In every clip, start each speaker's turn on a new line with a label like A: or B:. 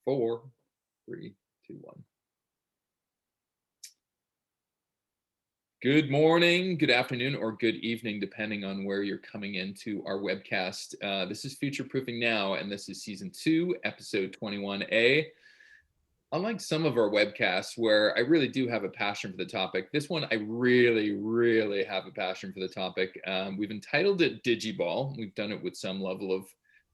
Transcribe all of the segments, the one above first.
A: 4, 3, 2, 1. Good morning, good afternoon, or good evening, depending on where you're coming into our webcast. This is Futureproofing Now, and this is Season 2, Episode 21A. Unlike some of our webcasts where I really do have a passion for the topic, this one I really have a passion for the topic. We've entitled it Digiball. We've done it with some level of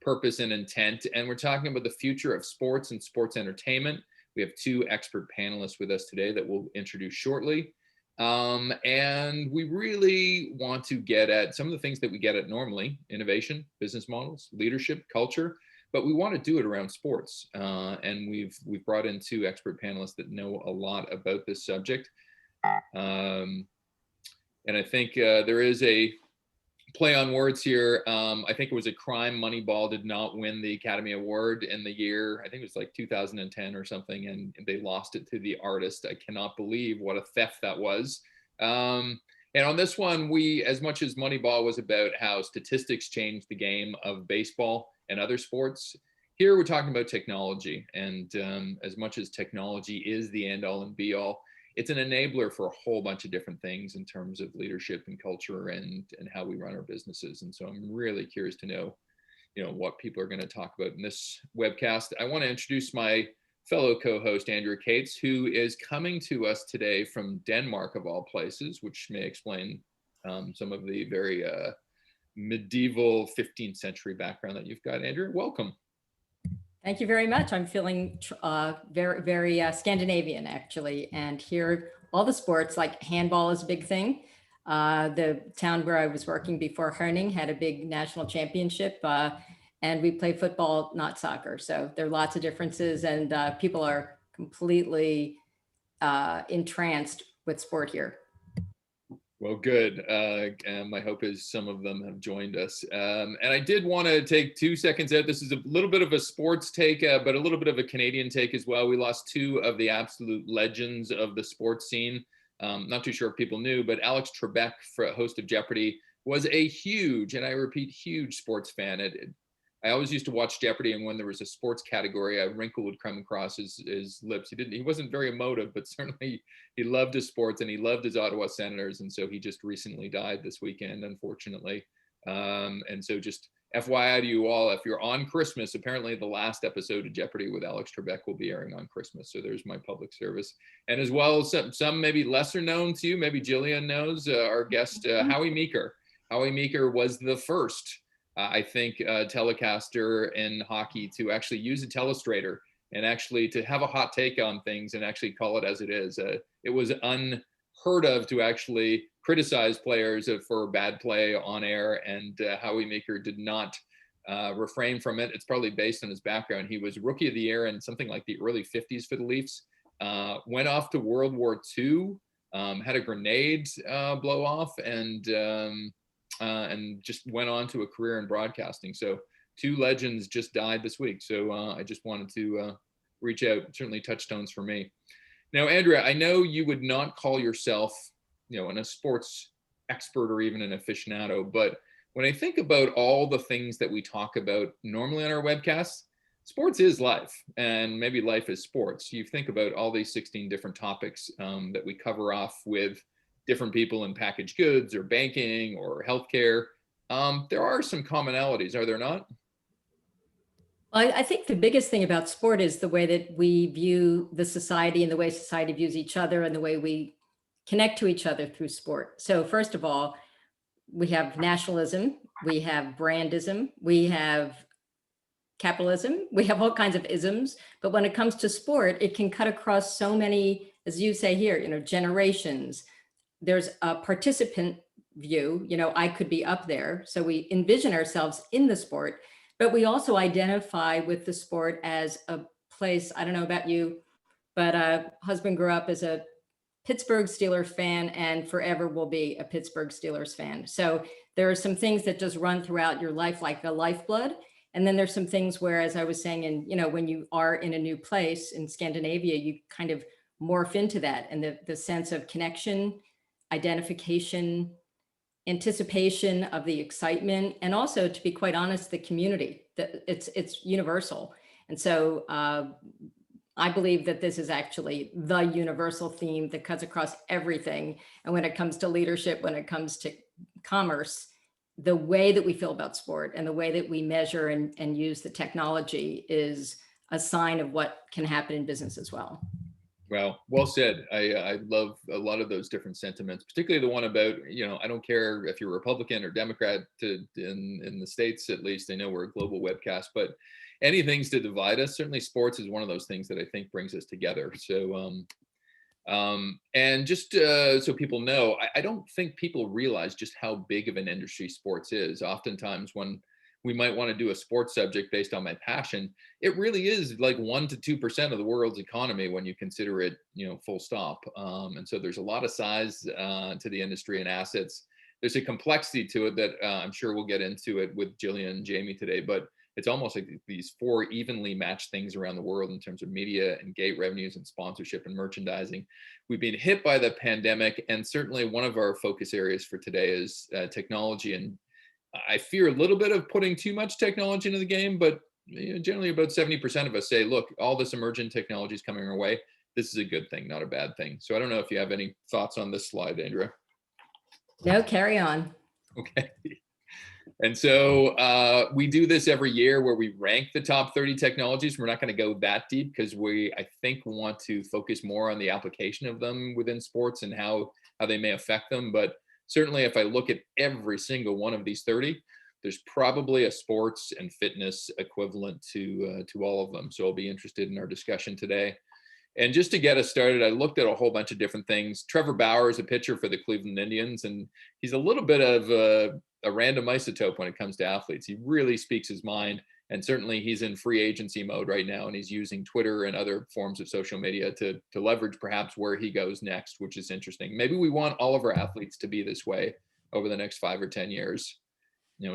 A: purpose and intent, and we're talking about the future of sports and sports entertainment. We have 2 expert panelists with us today that we'll introduce shortly. And we really want to get at some of the things that we get at normally: innovation, business models, leadership, culture, but we want to do it around sports. And we've brought in 2 expert panelists that know a lot about this subject. And I think there is a play on words here. I think it was a crime. Moneyball did not win the Academy Award in the year, I think it was like 2010 or something, and they lost it to the artist. I cannot believe what a theft that was. And on this one, we, as much as Moneyball was about how statistics changed the game of baseball and other sports, here we're talking about technology. And as much as technology is the end all and be all, it's an enabler for a whole bunch of different things in terms of leadership and culture and how we run our businesses. And so I'm really curious to know, what people are going to talk about in this webcast. I want to introduce my fellow co-host, Andrew Cates, who is coming to us today from Denmark, of all places, which may explain some of the very medieval 15th century background that you've got. Andrew, welcome.
B: Thank you very much. I'm feeling very Scandinavian, actually. And here, all the sports, like handball is a big thing. The town where I was working before, Herning, had a big national championship. And we play football, not soccer. So there are lots of differences, and people are completely entranced with sport here.
A: Well, good. And my hope is some of them have joined us. And I did want to take 2 seconds out. This is a little bit of a sports take, but a little bit of a Canadian take as well. We lost 2 of the absolute legends of the sports scene. Not too sure if people knew, but Alex Trebek, host of Jeopardy, was a huge, and I repeat, huge sports fan. I always used to watch Jeopardy, and when there was a sports category, a wrinkle would come across his lips. He wasn't very emotive, but certainly he loved his sports and he loved his Ottawa Senators. And so he just recently died this weekend, unfortunately. And so just FYI to you all, if you're on Christmas, apparently the last episode of Jeopardy with Alex Trebek will be airing on Christmas. So there's my public service. And as well, some maybe lesser known to you, maybe Jillian knows, our guest, Howie Meeker. Howie Meeker was the first, I think, telecaster in hockey to actually use a telestrator and actually to have a hot take on things and actually call it as it is. It was unheard of to actually criticize players for bad play on air, and Howie Meeker did not refrain from it. It's probably based on his background. He was Rookie of the Year in something like the early 50s for the Leafs, went off to World War II, had a grenade blow off, and just went on to a career in broadcasting. So 2 legends just died this week. So I just wanted to reach out, certainly touchstones for me. Now, Andrea, I know you would not call yourself, a sports expert or even an aficionado, but when I think about all the things that we talk about normally on our webcasts, sports is life, and maybe life is sports. You think about all these 16 different topics that we cover off with different people in packaged goods or banking or healthcare. There are some commonalities, are there not?
B: Well, I think the biggest thing about sport is the way that we view the society and the way society views each other and the way we connect to each other through sport. So first of all, we have nationalism, we have brandism, we have capitalism, we have all kinds of isms. But when it comes to sport, it can cut across so many, as you say here, generations. There's a participant view, I could be up there. So we envision ourselves in the sport, but we also identify with the sport as a place. I don't know about you, but husband grew up as a Pittsburgh Steelers fan and forever will be a Pittsburgh Steelers fan. So there are some things that just run throughout your life, like the lifeblood. And then there's some things where, as I was saying, when you are in a new place in Scandinavia, you kind of morph into that, and the sense of connection, identification, anticipation of the excitement, and also, to be quite honest, the community. It's universal. And so I believe that this is actually the universal theme that cuts across everything. And when it comes to leadership, when it comes to commerce, the way that we feel about sport and the way that we measure and use the technology is a sign of what can happen in business as well.
A: Well said. I love a lot of those different sentiments, particularly the one about, I don't care if you're Republican or Democrat in the States, at least. I know we're a global webcast, but anything's to divide us. Certainly sports is one of those things that I think brings us together. So, and just so people know, I don't think people realize just how big of an industry sports is. Oftentimes when we might want to do a sports subject based on my passion, it really is like 1 to 2% of the world's economy when you consider it, full stop. And so there's a lot of size to the industry and assets. There's a complexity to it that I'm sure we'll get into it with Jillian and Jamie today, but it's almost like these 4 evenly matched things around the world in terms of media and gate revenues and sponsorship and merchandising. We've been hit by the pandemic, and certainly one of our focus areas for today is technology. And I fear a little bit of putting too much technology into the game, but generally about 70% of us say, look, all this emergent technology is coming our way. This is a good thing, not a bad thing. So I don't know if you have any thoughts on this slide, Andrea.
B: No, carry on.
A: Okay. And so we do this every year where we rank the top 30 technologies. We're not going to go that deep because I think, want to focus more on the application of them within sports and how they may affect them. But certainly if I look at every single one of these 30, there's probably a sports and fitness equivalent to all of them. So I'll be interested in our discussion today. And just to get us started, I looked at a whole bunch of different things. Trevor Bauer is a pitcher for the Cleveland Indians, and he's a little bit of a random isotope when it comes to athletes. He really speaks his mind, and certainly he's in free agency mode right now, and he's using Twitter and other forms of social media to leverage perhaps where he goes next, which is interesting. Maybe we want all of our athletes to be this way over the next 5 or 10 years.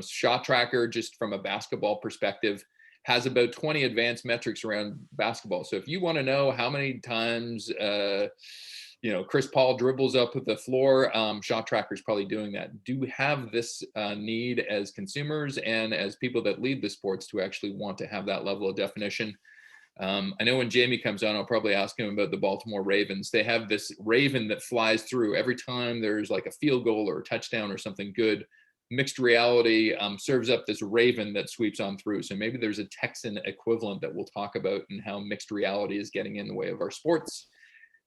A: Shot Tracker, just from a basketball perspective, has about 20 advanced metrics around basketball. So if you want to know how many times, Chris Paul dribbles up the floor, Shot Tracker is probably doing that. Do we have this need as consumers and as people that lead the sports to actually want to have that level of definition? I know when Jamie comes on, I'll probably ask him about the Baltimore Ravens. They have this raven that flies through every time there's like a field goal or a touchdown or something good. Mixed reality serves up this raven that sweeps on through. So maybe there's a Texan equivalent that we'll talk about and how mixed reality is getting in the way of our sports.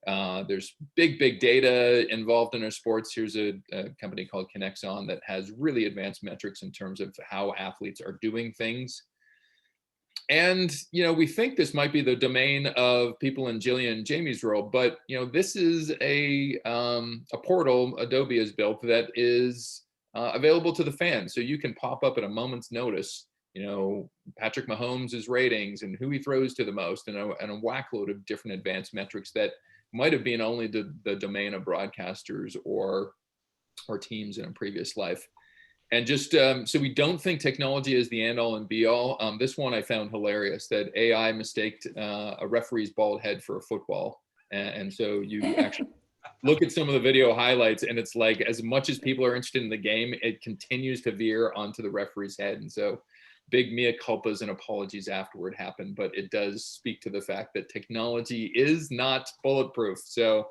A: There's big data involved in our sports. Here's a company called Connexon that has really advanced metrics in terms of how athletes are doing things. And, we think this might be the domain of people in Jillian and Jamie's role, but, this is a portal Adobe has built that is available to the fans. So you can pop up at a moment's notice, Patrick Mahomes' ratings and who he throws to the most, and a whack-load of different advanced metrics that might have been only the domain of broadcasters or teams in a previous life. And just so we don't think technology is the end all and be all, this one I found hilarious, that AI mistaked a referee's bald head for a football. And so you actually look at some of the video highlights, and it's like, as much as people are interested in the game, it continues to veer onto the referee's head. And so big mea culpas and apologies afterward happen, but it does speak to the fact that technology is not bulletproof. So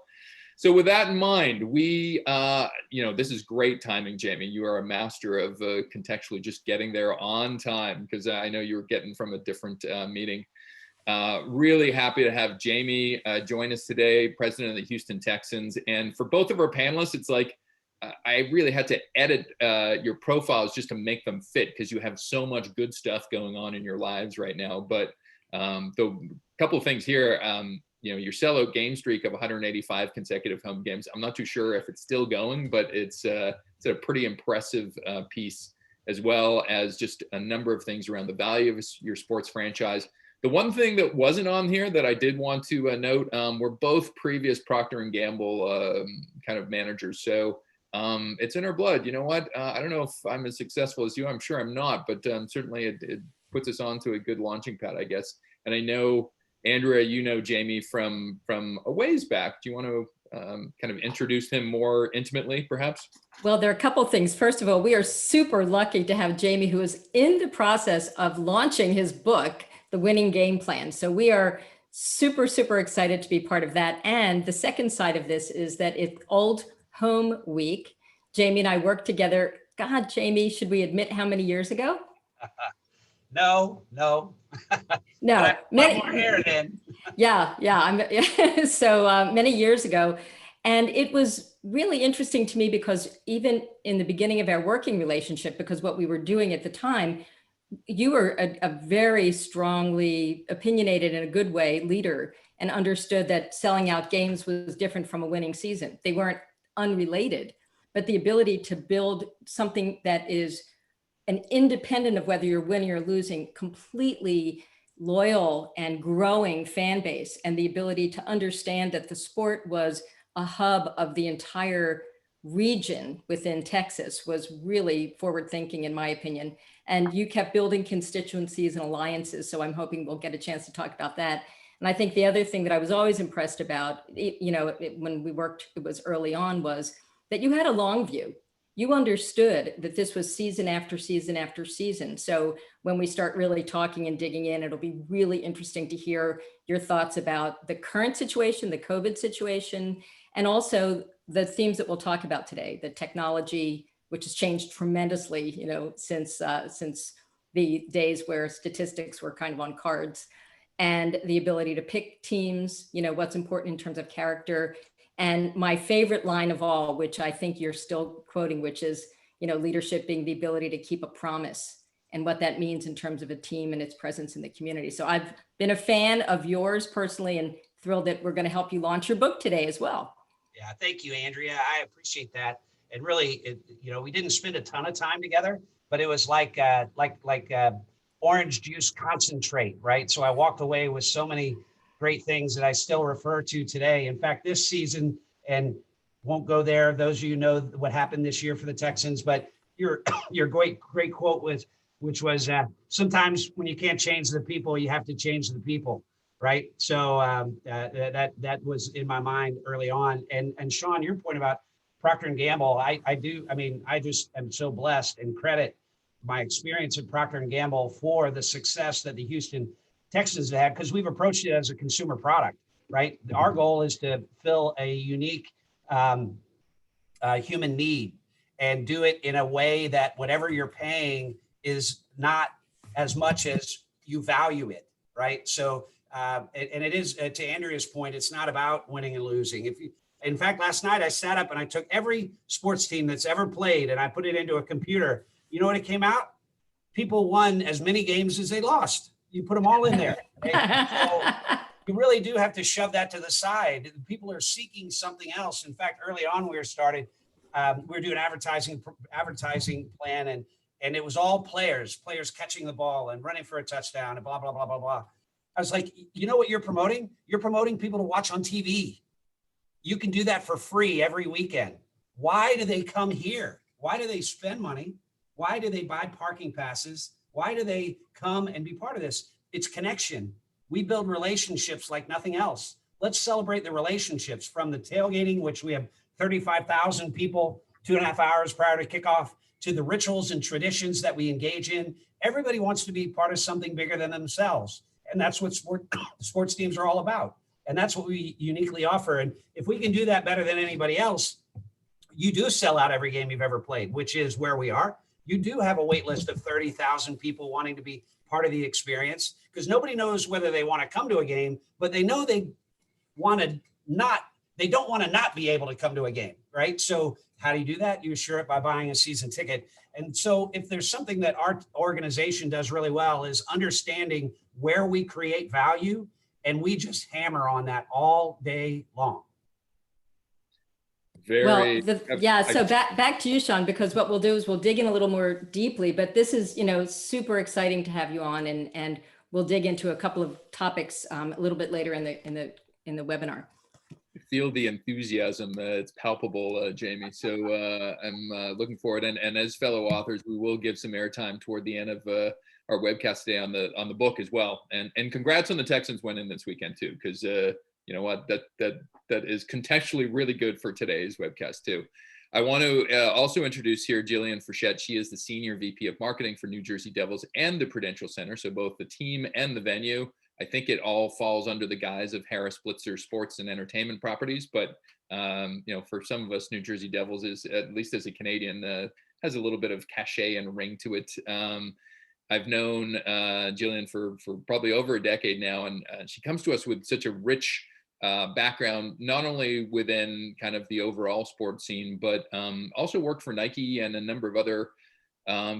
A: with that in mind, we, this is great timing, Jamie. You are a master of contextually just getting there on time, because I know you were getting from a different meeting. Really happy to have Jamie join us today, president of the Houston Texans. And for both of our panelists, it's like, I really had to edit your profiles just to make them fit, because you have so much good stuff going on in your lives right now. But the couple of things here, your sellout game streak of 185 consecutive home games. I'm not too sure if it's still going, but it's a pretty impressive piece, as well as just a number of things around the value of your sports franchise. The one thing that wasn't on here that I did want to note, we're both previous Procter & Gamble kind of managers. So it's in our blood. You know what? I don't know if I'm as successful as you. I'm sure I'm not, but certainly it puts us onto a good launching pad, I guess. And I know, Andrea, Jamie from a ways back. Do you want to kind of introduce him more intimately, perhaps?
B: Well, there are a couple of things. First of all, we are super lucky to have Jamie, who is in the process of launching his book. the winning game plan. So we are super, super excited to be part of that. And the second side of this is that it's Old Home Week. Jamie and I worked together. God, Jamie, should we admit how many years ago?
C: No.
B: No,
C: But I have more hair then.
B: Yeah. So many years ago. And it was really interesting to me because even in the beginning of our working relationship, because what we were doing at the time, you were a very strongly opinionated in a good way leader and understood that selling out games was different from a winning season. They weren't unrelated, but the ability to build something that is an independent of whether you're winning or losing, completely loyal and growing fan base, and the ability to understand that the sport was a hub of the entire region within Texas was really forward thinking, in my opinion. And you kept building constituencies and alliances. So I'm hoping we'll get a chance to talk about that. And I think the other thing that I was always impressed about, when we worked, it was early on, was that you had a long view. You understood that this was season after season after season. So when we start really talking and digging in, it'll be really interesting to hear your thoughts about the current situation, the COVID situation, and also the themes that we'll talk about today, the technology, which has changed tremendously, since the days where statistics were kind of on cards, and the ability to pick teams, what's important in terms of character. And my favorite line of all, which I think you're still quoting, which is, leadership being the ability to keep a promise, and what that means in terms of a team and its presence in the community. So I've been a fan of yours personally, and thrilled that we're going to help you launch your book today as well.
C: Yeah, thank you, Andrea. I appreciate that. And really, we didn't spend a ton of time together, but it was like orange juice concentrate, right? So I walked away with so many great things that I still refer to today. In fact, this season, and won't go there, those of you know what happened this year for the Texans, but your great quote which was sometimes when you can't change the people, you have to change the people, right? So that was in my mind early on. And Sean, your point about Procter & Gamble, I just am so blessed and credit my experience at Procter & Gamble for the success that the Houston Texans have had, because we've approached it as a consumer product, right? Our goal is to fill a unique human need and do it in a way that whatever you're paying is not as much as you value it, right? So, and it is, to Andrea's point, it's not about winning and losing. In fact, last night I sat up and I took every sports team that's ever played and I put it into a computer. You know what it came out? People won as many games as they lost. You put them all in there. Right? So you really do have to shove that to the side. People are seeking something else. In fact, early on we were doing advertising plan, and it was all players catching the ball and running for a touchdown and blah, blah, blah, blah, blah. I was like, you know what you're promoting? You're promoting people to watch on TV. You can do that for free every weekend. Why do they come here? Why do they spend money? Why do they buy parking passes? Why do they come and be part of this? It's connection. We build relationships like nothing else. Let's celebrate the relationships, from the tailgating, which we have 35,000 people 2.5 hours prior to kickoff, to the rituals and traditions that we engage in. Everybody wants to be part of something bigger than themselves. And that's what sports teams are all about. And that's what we uniquely offer. And if we can do that better than anybody else, you do sell out every game you've ever played, which is where we are. You do have a wait list of 30,000 people wanting to be part of the experience, because nobody knows whether they want to come to a game, but they know they don't want to not be able to come to a game, right? So how do you do that? You assure it by buying a season ticket. And so if there's something that our organization does really well, is understanding where we create value, and we just hammer on that all day long.
B: So back to you, Sean, because what we'll do is we'll dig in a little more deeply, but this is, super exciting to have you on, and we'll dig into a couple of topics a little bit later in the webinar.
A: I feel the enthusiasm. It's palpable, Jamie. So I'm looking forward. And as fellow authors, we will give some airtime toward the end of our webcast today on the book as well. And congrats on the Texans winning this weekend too, because you know what, that is contextually really good for today's webcast too. I want to also introduce here Jillian Frechette. She is the Senior VP of Marketing for New Jersey Devils and the Prudential Center, so both the team and the venue. I think it all falls under the guise of Harris Blitzer Sports and Entertainment Properties, but for some of us, New Jersey Devils is, at least as a Canadian, has a little bit of cachet and ring to it. I've known Jillian for probably over a decade now, and she comes to us with such a rich background, not only within kind of the overall sports scene, but also worked for Nike and a number of other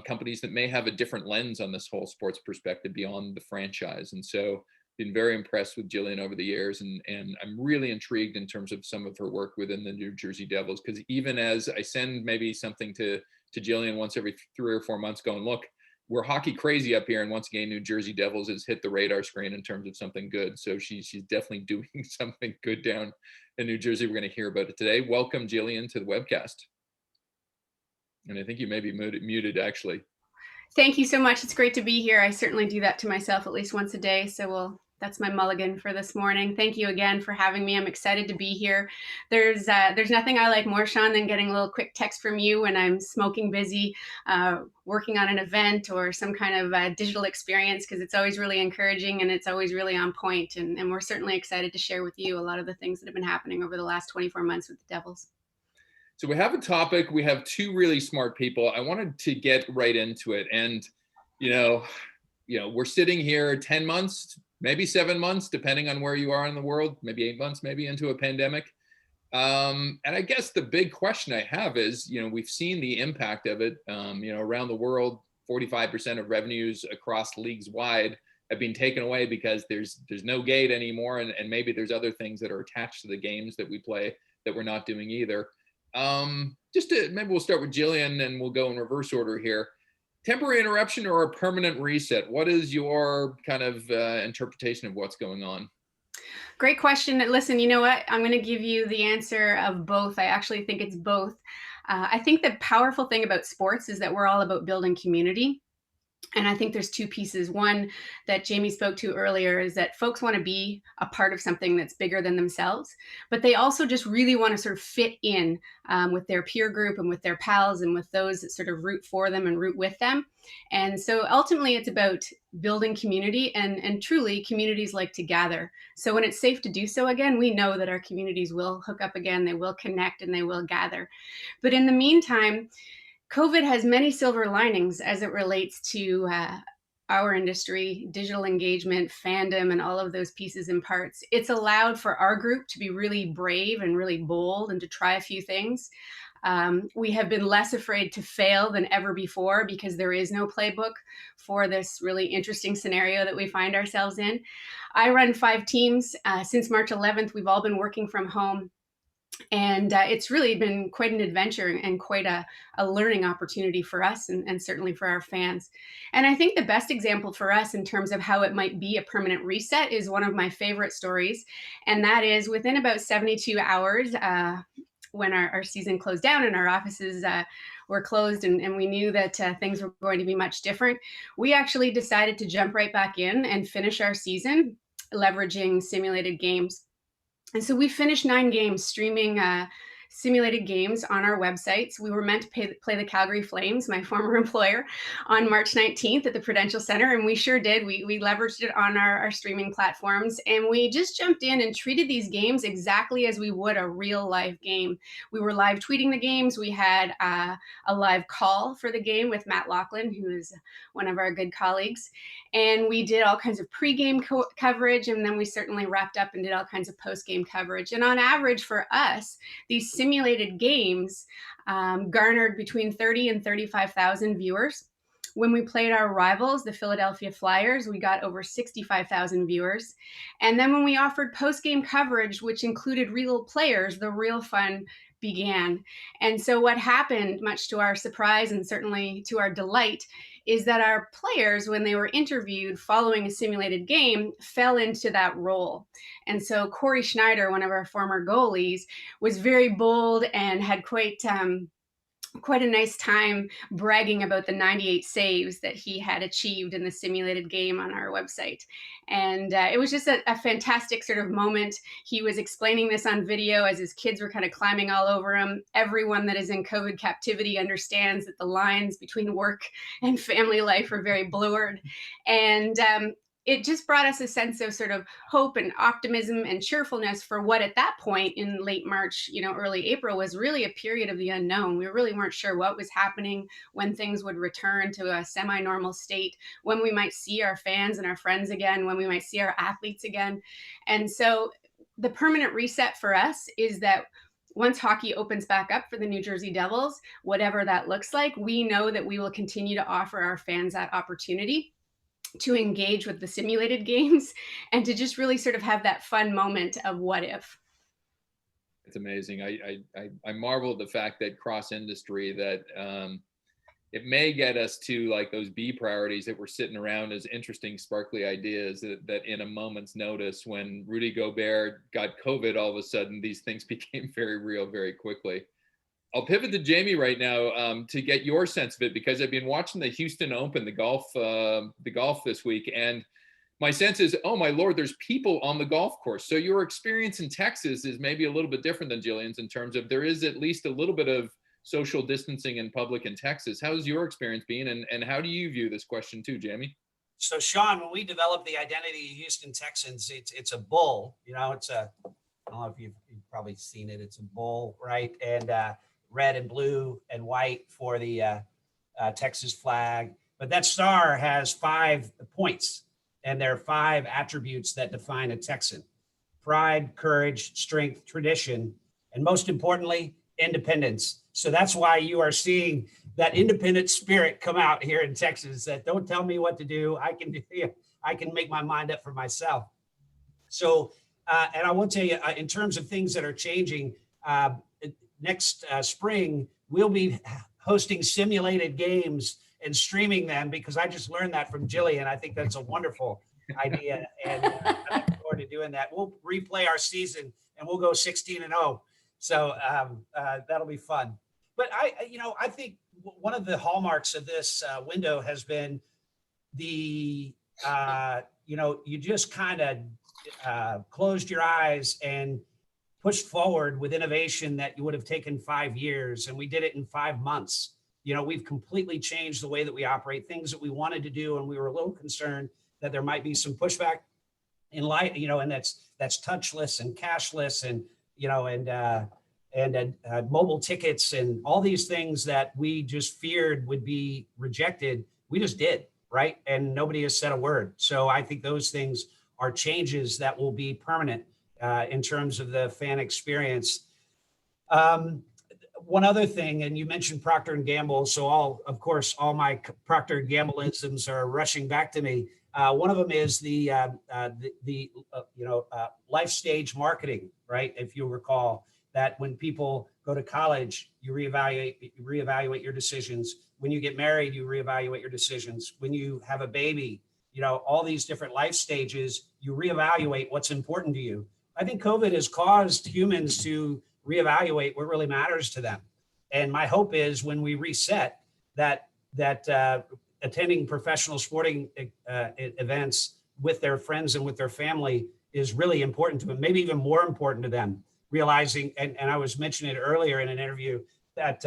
A: companies that may have a different lens on this whole sports perspective beyond the franchise. And so been very impressed with Jillian over the years, and I'm really intrigued in terms of some of her work within the New Jersey Devils, because even as I send maybe something to Jillian once every 3 or 4 months going, look, we're hockey crazy up here, and once again, New Jersey Devils has hit the radar screen in terms of something good. So she's definitely doing something good down in New Jersey. We're going to hear about it today. Welcome, Jillian, to the webcast. And I think you may be muted actually.
D: Thank you so much. It's great to be here. I certainly do that to myself at least once a day. So that's my mulligan for this morning. Thank you again for having me. I'm excited to be here. There's nothing I like more, Sean, than getting a little quick text from you when I'm smoking busy, working on an event or some kind of digital experience, because it's always really encouraging and it's always really on point. And we're certainly excited to share with you a lot of the things that have been happening over the last 24 months with the Devils.
A: So we have a topic. We have two really smart people. I wanted to get right into it. And, we're sitting here 10 months, maybe 7 months, depending on where you are in the world, maybe 8 months, maybe into a pandemic. And I guess the big question I have is, we've seen the impact of it, around the world. 45% of revenues across leagues wide have been taken away because there's no gate anymore. And maybe there's other things that are attached to the games that we play that we're not doing either. Maybe we'll start with Jillian and we'll go in reverse order here. Temporary interruption or a permanent reset? What is your kind of interpretation of what's going on?
D: Great question. Listen, you know what? I'm going to give you the answer of both. I actually think it's both. I think the powerful thing about sports is that we're all about building community. And I think there's two pieces. One that Jamie spoke to earlier is that folks want to be a part of something that's bigger than themselves, but they also just really want to sort of fit in with their peer group and with their pals and with those that sort of root for them and root with them. And so ultimately it's about building community, and truly communities like to gather. So when it's safe to do so again, we know that our communities will hook up again, they will connect, and they will gather. But in the meantime, COVID has many silver linings as it relates to our industry, digital engagement, fandom, and all of those pieces and parts. It's allowed for our group to be really brave and really bold and to try a few things. We have been less afraid to fail than ever before because there is no playbook for this really interesting scenario that we find ourselves in. I run 5 teams. Since March 11th, we've all been working from home. And it's really been quite an adventure and quite a learning opportunity for us and certainly for our fans. And I think the best example for us in terms of how it might be a permanent reset is one of my favorite stories. And that is within about 72 hours, when our season closed down and our offices were closed and we knew that things were going to be much different, we actually decided to jump right back in and finish our season leveraging simulated games. And so we finished 9 games streaming simulated games on our websites. We were meant to play the Calgary Flames, my former employer, on March 19th at the Prudential Center, and we sure did. We leveraged it on our streaming platforms, and we just jumped in and treated these games exactly as we would a real live game. We were live tweeting the games. We had a live call for the game with Matt Laughlin, who is one of our good colleagues, and we did all kinds of pre-game coverage, and then we certainly wrapped up and did all kinds of post-game coverage. And on average for us, these simulated games garnered between 30 and 35,000 viewers. When we played our rivals, the Philadelphia Flyers, we got over 65,000 viewers. And then when we offered post-game coverage, which included real players, the real fun began. And so what happened, much to our surprise and certainly to our delight, is that our players, when they were interviewed following a simulated game, fell into that role. And so Corey Schneider, one of our former goalies, was very bold and had quite quite a nice time bragging about the 98 saves that he had achieved in the simulated game on our website. And it was just a fantastic sort of moment. He was explaining this on video as his kids were kind of climbing all over him. Everyone that is in COVID captivity understands that the lines between work and family life are very blurred. And it just brought us a sense of sort of hope and optimism and cheerfulness for what at that point in late March, early April was really a period of the unknown. We really weren't sure what was happening, when things would return to a semi-normal state, when we might see our fans and our friends again, when we might see our athletes again. And so the permanent reset for us is that once hockey opens back up for the New Jersey Devils, whatever that looks like, we know that we will continue to offer our fans that opportunity to engage with the simulated games and to just really sort of have that fun moment of what if.
A: It's amazing. I marvel at the fact that cross industry, that it may get us to like those B priorities that were sitting around as interesting, sparkly ideas, that in a moment's notice, when Rudy Gobert got COVID, all of a sudden these things became very real very quickly. I'll pivot to Jamie right now to get your sense of it, because I've been watching the Houston Open, the golf this week, and my sense is, oh my Lord, there's people on the golf course. So your experience in Texas is maybe a little bit different than Jillian's in terms of there is at least a little bit of social distancing in public in Texas. How's your experience been, and how do you view this question too, Jamie?
C: So Sean, when we developed the identity of Houston Texans, it's a bull. It's a, I don't know if you've probably seen it. It's a bull, right? And red and blue and white for the Texas flag. But that star has 5 points, and there are 5 attributes that define a Texan: pride, courage, strength, tradition, and most importantly, independence. So that's why you are seeing that independent spirit come out here in Texas, that don't tell me what to do. I can make my mind up for myself. So, and I will tell you, in terms of things that are changing, next spring, we'll be hosting simulated games and streaming them, because I just learned that from Jillian. I think that's a wonderful idea. And I look forward to doing that. We'll replay our season and we'll go 16-0. So that'll be fun. But I think one of the hallmarks of this window has been the, you just kind of closed your eyes and pushed forward with innovation that you would have taken 5 years. And we did it in 5 months. We've completely changed the way that we operate, things that we wanted to do. And we were a little concerned that there might be some pushback in light, and that's touchless and cashless and, and mobile tickets and all these things that we just feared would be rejected. We just did, right? And nobody has said a word. So I think those things are changes that will be permanent in terms of the fan experience. One other thing, and you mentioned Procter & Gamble, so all my Procter & Gamble-isms are rushing back to me. One of them is the life stage marketing, right? If you recall that when people go to college, you reevaluate your decisions. When you get married, you reevaluate your decisions. When you have a baby, all these different life stages, you reevaluate what's important to you. I think COVID has caused humans to reevaluate what really matters to them. And my hope is when we reset that attending professional sporting events with their friends and with their family is really important to them, maybe even more important to them, realizing, and I was mentioning it earlier in an interview, that,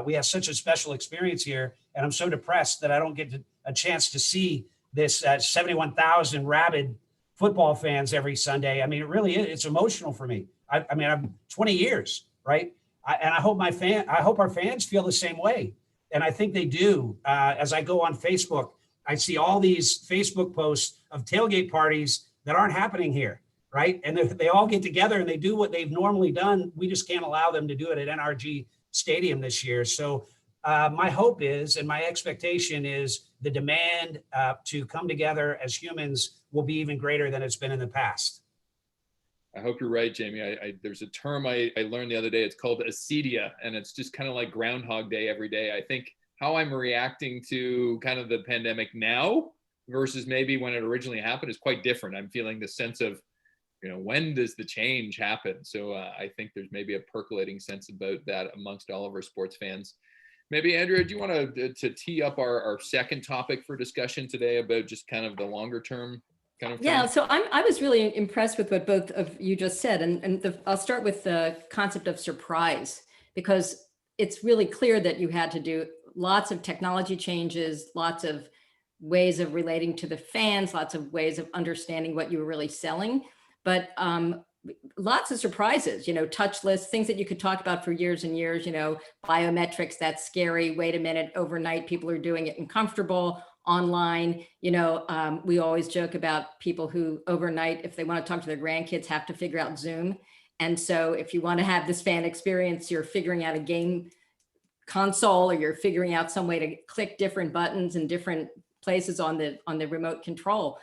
C: we have such a special experience here, and I'm so depressed that I don't get a chance to see this 71,000 rabid football fans every Sunday. I mean, it really is, it's emotional for me. I mean, I'm 20 years, right? And I hope our fans feel the same way. And I think they do. As I go on Facebook, I see all these Facebook posts of tailgate parties that aren't happening here, right? And they all get together and they do what they've normally done. We just can't allow them to do it at NRG Stadium this year. So my hope is, and my expectation is, the demand to come together as humans will be even greater than it's been in the past.
A: I hope you're right, Jamie. There's a term I learned the other day. It's called acedia, and it's just kind of like Groundhog Day every day. I think how I'm reacting to kind of the pandemic now versus maybe when it originally happened is quite different. I'm feeling the sense of when does the change happen? So I think there's maybe a percolating sense about that amongst all of our sports fans. Maybe Andrea, do you want to tee up our second topic for discussion today about just kind of the longer term kind of
B: Yeah,
A: trend?
B: so I was really impressed with what both of you just said, and I'll start with the concept of surprise, because it's really clear that you had to do lots of technology changes, lots of ways of relating to the fans, lots of ways of understanding what you were really selling, but lots of surprises, touchless, things that you could talk about for years and years, biometrics, that's scary. Wait a minute, overnight, people are doing it uncomfortable. Online, we always joke about people who overnight, if they want to talk to their grandkids, have to figure out Zoom. And so if you want to have this fan experience, you're figuring out a game console, or you're figuring out some way to click different buttons in different places on the remote control.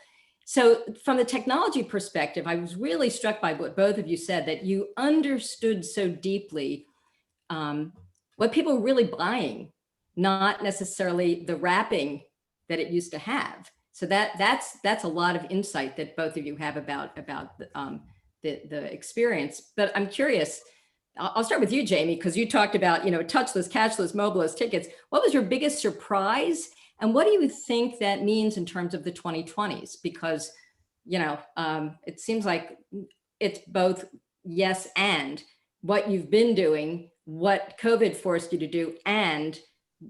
B: So from the technology perspective, I was really struck by what both of you said, that you understood so deeply what people were really buying, not necessarily the wrapping that it used to have. So that's a lot of insight that both of you have about the experience. But I'm curious, I'll start with you, Jamie, because you talked about, touchless, cashless, mobileless tickets. What was your biggest surprise? And what do you think that means in terms of the 2020s? Because, it seems like it's both yes and what you've been doing, what COVID forced you to do, and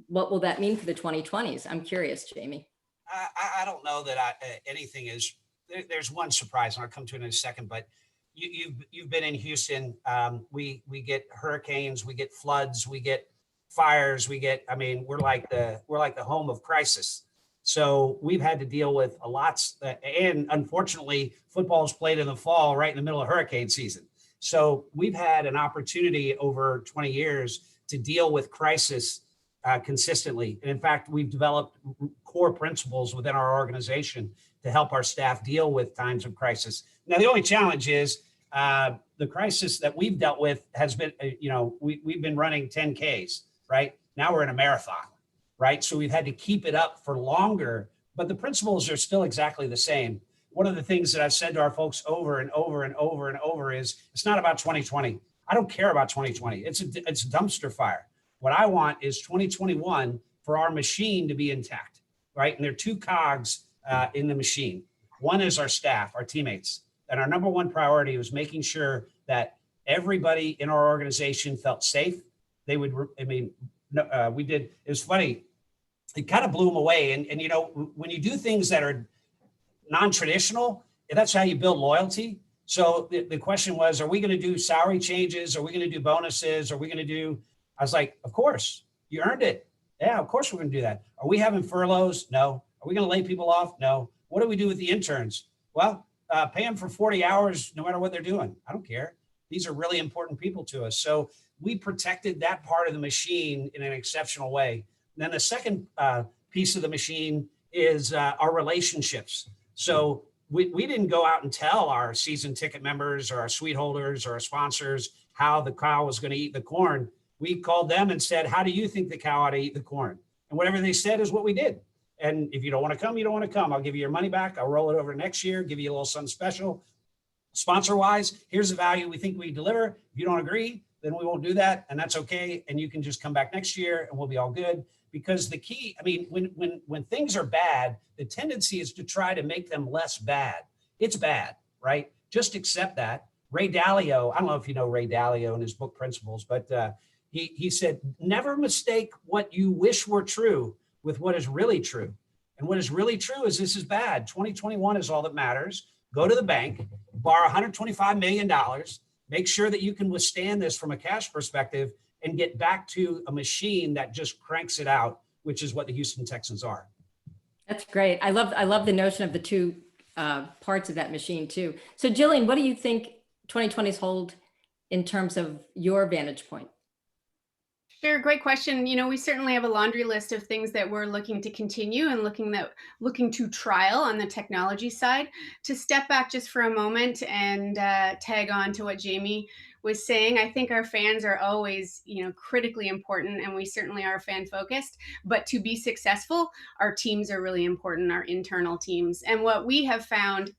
B: what will that mean for the 2020s? I'm curious, Jamie.
C: I don't know that anything is, there's one surprise, and I'll come to it in a second, but you've been in Houston. We get hurricanes, we get floods, we get fires, we're like the home of crisis. So we've had to deal with a lot, and unfortunately, football is played in the fall, right in the middle of hurricane season. So we've had an opportunity over 20 years to deal with crisis consistently. And in fact, we've developed core principles within our organization to help our staff deal with times of crisis. Now, the only challenge is the crisis that we've dealt with has been, we've been running 10Ks, right? Now we're in a marathon, right? So we've had to keep it up for longer, but the principles are still exactly the same. One of the things that I've said to our folks over and over and over and over is, it's not about 2020. I don't care about 2020. It's a dumpster fire. What I want is 2021 for our machine to be intact, right? And there are two cogs in the machine. One is our staff, our teammates. And our number one priority was making sure that everybody in our organization felt safe. They would, we did, it was funny. It kind of blew them away. And when you do things that are non-traditional, that's how you build loyalty. So the question was, are we going to do salary changes? Are we going to do bonuses? Are we going to do, I was like, of course, you earned it. Yeah, of course we're going to do that. Are we having furloughs? No. Are we going to lay people off? No. What do we do with the interns? Well, pay them for 40 hours, no matter what they're doing. I don't care. These are really important people to us. So we protected that part of the machine in an exceptional way. And then the second piece of the machine is our relationships. So we didn't go out and tell our season ticket members or our suite holders or our sponsors how the cow was going to eat the corn. We called them and said, how do you think the cow ought to eat the corn? And whatever they said is what we did. And if you don't want to come, you don't want to come. I'll give you your money back. I'll roll it over next year, give you a little something special. Sponsor wise, here's the value we think we deliver. If you don't agree, then we won't do that. And that's okay. And you can just come back next year and we'll be all good. Because the key, when things are bad, the tendency is to try to make them less bad. It's bad, right? Just accept that. Ray Dalio, I don't know if you know Ray Dalio and his book Principles, but he said, never mistake what you wish were true with what is really true. And what is really true is this is bad. 2021 is all that matters. Go to the bank, borrow $125 million, make sure that you can withstand this from a cash perspective and get back to a machine that just cranks it out, which is what the Houston Texans are.
B: That's great. I love the notion of the two parts of that machine too. So Jillian, what do you think 2020s hold in terms of your vantage point?
D: Sure, great question. We certainly have a laundry list of things that we're looking to continue and looking to trial on the technology side. To step back just for a moment and tag on to what Jamie was saying, I think our fans are always, critically important, and we certainly are fan focused. But to be successful, our teams are really important, our internal teams. And what we have found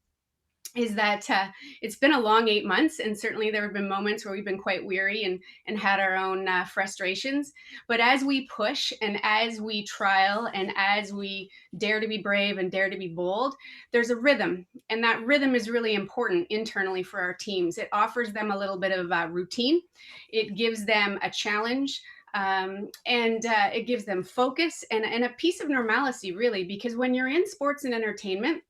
D: is that it's been a long 8 months, and certainly there have been moments where we've been quite weary and had our own frustrations. But as we push and as we trial and as we dare to be brave and dare to be bold, there's a rhythm, and that rhythm is really important internally for our teams. It offers them a little bit of routine. It gives them a challenge. And it gives them focus and a piece of normalcy, really, because when you're in sports and entertainment,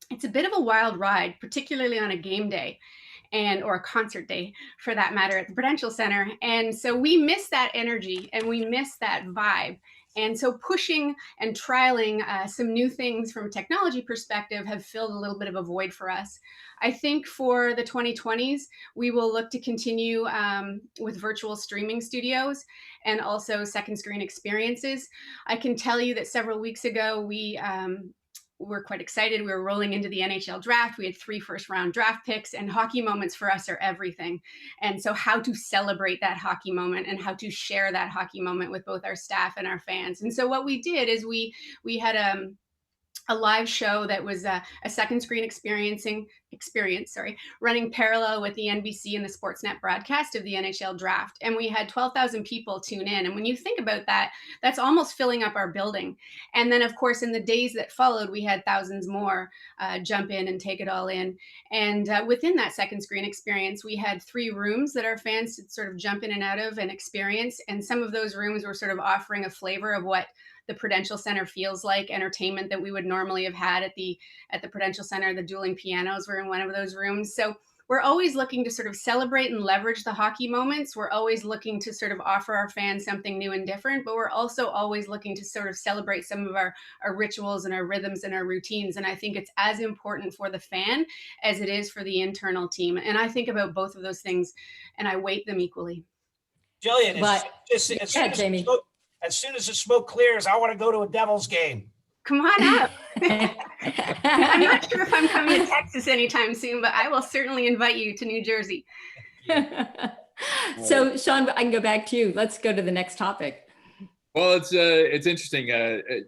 D: it's a bit of a wild ride, particularly on a game day or a concert day for that matter at the Prudential Center. And so we miss that energy and we miss that vibe. And so pushing and trialing some new things from a technology perspective have filled a little bit of a void for us. I think for the 2020s, we will look to continue with virtual streaming studios and also second screen experiences. I can tell you that several weeks ago, we're quite excited. We were rolling into the NHL draft. We had 3 first-round draft picks, and hockey moments for us are everything. And so how to celebrate that hockey moment and how to share that hockey moment with both our staff and our fans. And so what we did is we had a live show that was a second screen experience, running parallel with the NBC and the Sportsnet broadcast of the NHL draft. And we had 12,000 people tune in. And when you think about that, that's almost filling up our building. And then, of course, in the days that followed, we had thousands more jump in and take it all in. And within that second screen experience, we had 3 rooms that our fans could sort of jump in and out of and experience. And some of those rooms were sort of offering a flavor of what the Prudential Center feels like, entertainment that we would normally have had at the Prudential Center. The dueling pianos were in one of those rooms. So we're always looking to sort of celebrate and leverage the hockey moments. We're always looking to sort of offer our fans something new and different, but we're also always looking to sort of celebrate some of our rituals and our rhythms and our routines. And I think it's as important for the fan as it is for the internal team. And I think about both of those things and I weight them equally.
C: Jillian,
B: Jamie.
C: As soon as the smoke clears, I want to go to a Devils game.
D: Come on up. I'm not sure if I'm coming to Texas anytime soon, but I will certainly invite you to New Jersey.
B: So, Sean, I can go back to you. Let's go to the next topic.
A: Well, it's interesting.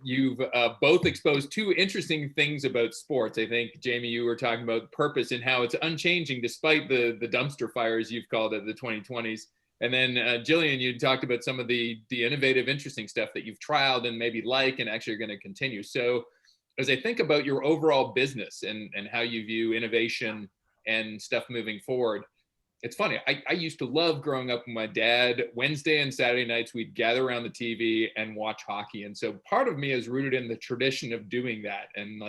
A: You've both exposed 2 interesting things about sports. I think, Jamie, you were talking about purpose and how it's unchanging despite the dumpster fires you've called it, the 2020s. And then Jillian, you talked about some of the innovative, interesting stuff that you've trialed and maybe and actually are going to continue. So as I think about your overall business and how you view innovation and stuff moving forward, it's funny. I used to love growing up with my dad. Wednesday and Saturday nights, we'd gather around the TV and watch hockey. And so part of me is rooted in the tradition of doing that. And